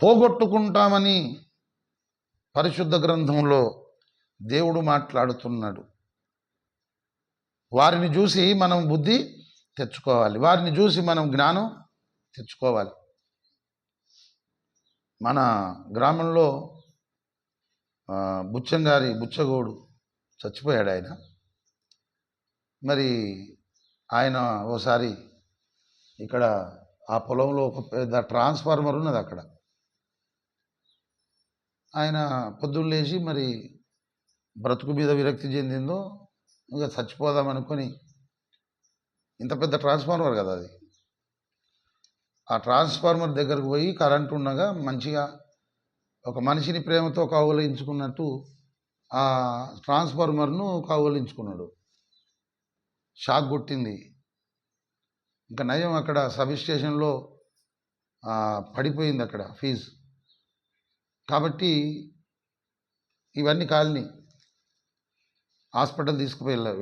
పోగొట్టుకుంటామని పరిశుద్ధ గ్రంథంలో దేవుడు మాట్లాడుతున్నాడు. వారిని చూసి మనం బుద్ధి తెచ్చుకోవాలి, వారిని చూసి మనం జ్ఞానం తెచ్చుకోవాలి. మన గ్రామంలో బుచ్చంగారి బుచ్చగోడు చచ్చిపోయాడు ఆయన. మరి ఆయన ఓసారి ఇక్కడ ఆ పొలంలో ఒక పెద్ద ట్రాన్స్ఫార్మర్ ఉన్నది. అక్కడ ఆయన పొద్దున్న లేచి మరి బ్రతుకు మీద విరక్తి చెందిందో ఇంకా చచ్చిపోదాం అనుకొని, ఇంత పెద్ద ట్రాన్స్ఫార్మర్ కదా అది, ఆ ట్రాన్స్ఫార్మర్ దగ్గరకు పోయి కరెంటు ఉండగా మంచిగా ఒక మనిషిని ప్రేమతో కౌగిలించుకున్నట్టు ఆ ట్రాన్స్ఫార్మర్ను కౌగిలించుకున్నాడు. షాక్ కొట్టింది. ఇంకా నయం అక్కడ సబ్ స్టేషన్లో పడిపోయింది అక్కడ ఫీజు. కాబట్టి ఇవన్నీ కాలనీ హాస్పిటల్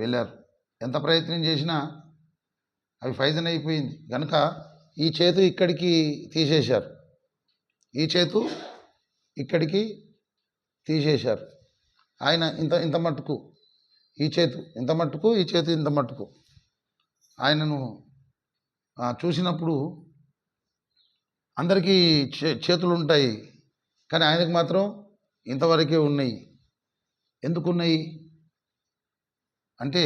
వెళ్ళారు. ఎంత ప్రయత్నం చేసినా అవి ఫైజన్ అయిపోయింది కనుక ఈ చేతు ఇక్కడికి తీసేశారు, ఈ చేతు ఇక్కడికి తీసేశారు. ఆయన ఇంత మట్టుకు ఈ చేతు ఇంత మట్టుకు, ఈ చేతు ఇంత మట్టుకు. ఆయనను చూసినప్పుడు అందరికీ చేతులు ఉంటాయి, కానీ ఆయనకు మాత్రం ఇంతవరకే ఉన్నాయి. ఎందుకున్నాయి అంటే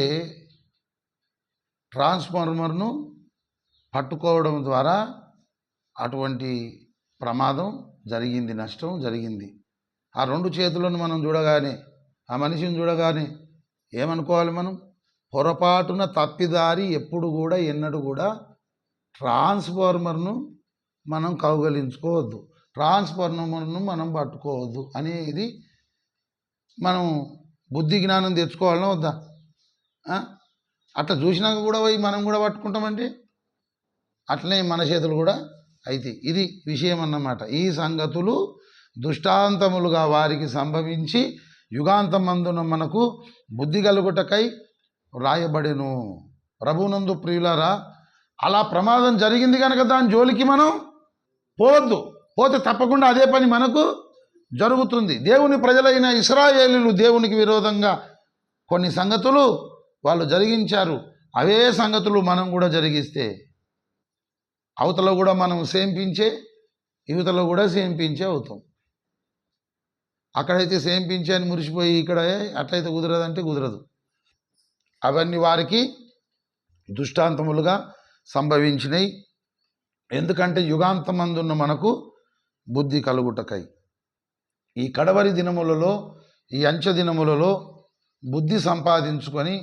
ట్రాన్స్ఫార్మర్ను పట్టుకోవడం ద్వారా అటువంటి ప్రమాదం జరిగింది, నష్టం జరిగింది. ఆ రెండు చేతులను మనం చూడగానే, ఆ మనిషిని చూడగానే ఏమనుకోవాలి మనం? పొరపాటున తప్పిదారి ఎప్పుడు కూడా ఎన్నడూ కూడా ట్రాన్స్ఫార్మర్ను మనం కౌగలించుకోవద్దు, ట్రాన్స్ఫార్మర్ను మనం పట్టుకోవద్దు అనేది మనం బుద్ధి జ్ఞానం తెచ్చుకోవాలన్నా వద్దా? అట్లా చూసినాక కూడా పోయి మనం కూడా పట్టుకుంటామంటే అట్లనే మన చేతులు కూడా అయితే. ఇది విషయం అన్నమాట. ఈ సంగతులు దృష్టాంతములుగా వారికి సంభవించి యుగాంతమందున మనకు బుద్ధి కలుగుటకై వ్రాయబడెను. ప్రభునందు ప్రియులారా, అలా ప్రమాదం జరిగింది కనుక దాని జోలికి మనం పోవద్దు. పోతే తప్పకుండా అదే పని మనకు జరుగుతుంది. దేవుని ప్రజలైన ఇశ్రాయేలీయులు దేవునికి విరోధంగా కొన్ని సంగతులు వాళ్ళు జరిగించారు. అవే సంగతులు మనం కూడా జరిగిస్తే అవతల కూడా మనం సేంపించే, యువతలో కూడా సేంపించే అవుతాం. అక్కడైతే సేంపించే అని మురిసిపోయి ఇక్కడ అట్లయితే కుదరదంటే కుదరదు. అవన్నీ వారికి దృష్టాంతములుగా సంభవించినాయి. ఎందుకంటే యుగాంతమందున్న మనకు బుద్ధి కలుగుటకై. ఈ కడవరి దినములలో, ఈ అంచె దినములలో బుద్ధి సంపాదించుకొని,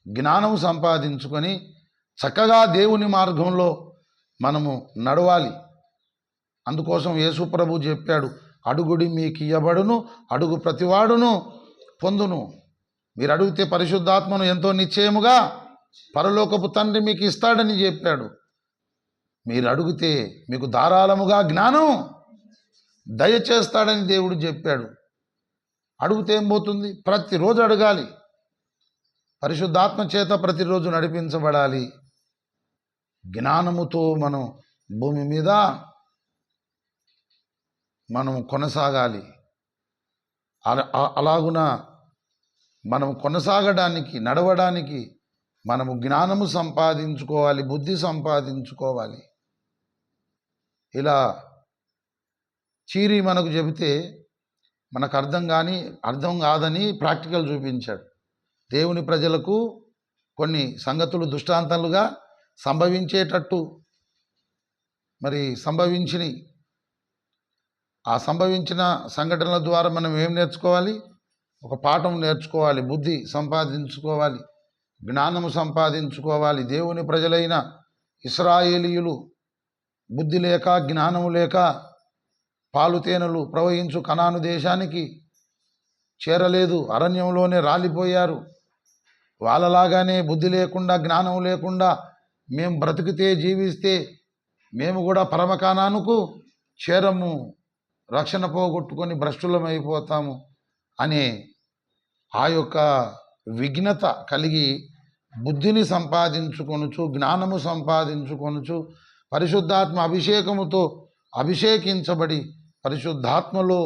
జ్ఞానం సంపాదించుకొని చక్కగా దేవుని మార్గంలో మనము నడవాలి. అందుకోసం యేసు ప్రభు చెప్పాడు, అడుగుడి మీకు ఇయ్యబడును, అడుగు ప్రతివాడును పొందును. మీరు అడిగితే పరిశుద్ధాత్మను ఎంతో నిశ్చయముగా పరలోకపు తండ్రి మీకు ఇస్తాడని చెప్పాడు. మీరు అడిగితే మీకు ధారాళముగా జ్ఞానం దయచేస్తాడని దేవుడు చెప్పాడు. అడిగితే ఏం పోతుంది? ప్రతిరోజు అడగాలి, పరిశుద్ధాత్మ చేత ప్రతిరోజు నడిపించబడాలి. జ్ఞానముతో మనం భూమి మీద మనం కొనసాగాలి. అలాగున మనం కొనసాగడానికి, నడవడానికి మనము జ్ఞానము సంపాదించుకోవాలి, బుద్ధి సంపాదించుకోవాలి. ఇలా చీరి మనకు చెబితే మనకు అర్థం కాదని ప్రాక్టికల్ చూపించాడు. దేవుని ప్రజలకు కొన్ని సంగతులు దృష్టాంతాలుగా సంభవించేటట్టు మరి సంభవించినాయి. ఆ సంభవించిన సంఘటనల ద్వారా మనం ఏం నేర్చుకోవాలి? ఒక పాఠం నేర్చుకోవాలి, బుద్ధి సంపాదించుకోవాలి, జ్ఞానము సంపాదించుకోవాలి. దేవుని ప్రజలైన ఇశ్రాయేలీయులు బుద్ధి లేక, జ్ఞానము లేక పాలు తేనెలు ప్రవహించు కనాను దేశానికి చేరలేదు, అరణ్యంలోనే రాలిపోయారు. వాళ్ళలాగానే బుద్ధి లేకుండా, జ్ఞానం లేకుండా మేము బ్రతికితే, జీవిస్తే మేము కూడా పరమకానానుకు చేరము, రక్షణ పోగొట్టుకొని భ్రష్టులమైపోతాము అనే ఆ యొక్క విఘ్నత కలిగి బుద్ధిని సంపాదించుకొనుచు, జ్ఞానము సంపాదించుకొనుచు, పరిశుద్ధాత్మ అభిషేకముతో అభిషేకించబడి పరిశుద్ధాత్మలో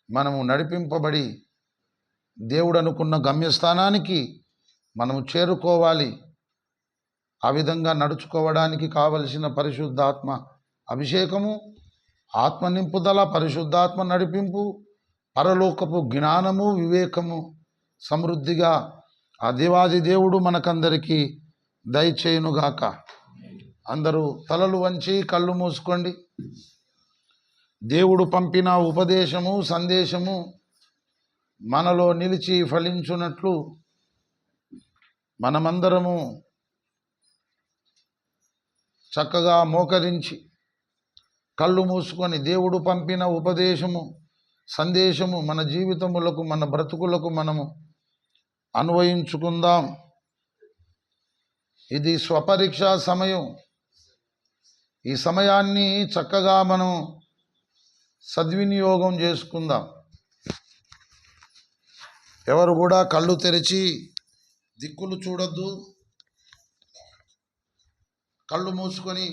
మనము నడిపింపబడి దేవుడు అనుకున్న గమ్యస్థానానికి మనము చేరుకోవాలి. ఆ విధంగా నడుచుకోవడానికి కావలసిన పరిశుద్ధాత్మ అభిషేకము, ఆత్మ నింపుదల, పరిశుద్ధాత్మ నడిపింపు, పరలోకపు జ్ఞానము, వివేకము సమృద్ధిగా ఆ దేవాది దేవుడు మనకందరికీ దయచేయునుగాక. అందరూ తలలు వంచి కళ్ళు మూసుకోండి. దేవుడు పంపిన ఉపదేశము సందేశము మనలో నిలిచి ఫలించున్నట్లు మనమందరము చక్కగా మోకరించి కళ్ళు మూసుకొని దేవుడు పంపిన ఉపదేశము సందేశము మన జీవితములకు మన బ్రతుకులకు మనము అన్వయించుకుందాం. ఇది స్వపరీక్ష సమయం. ఈ సమయాన్ని చక్కగా మనం సద్వినియోగం చేసుకుందాం. ఎవరు కూడా కళ్ళు తెరిచి దిక్కులు చూడొద్దు. కళ్ళు మూసుకొని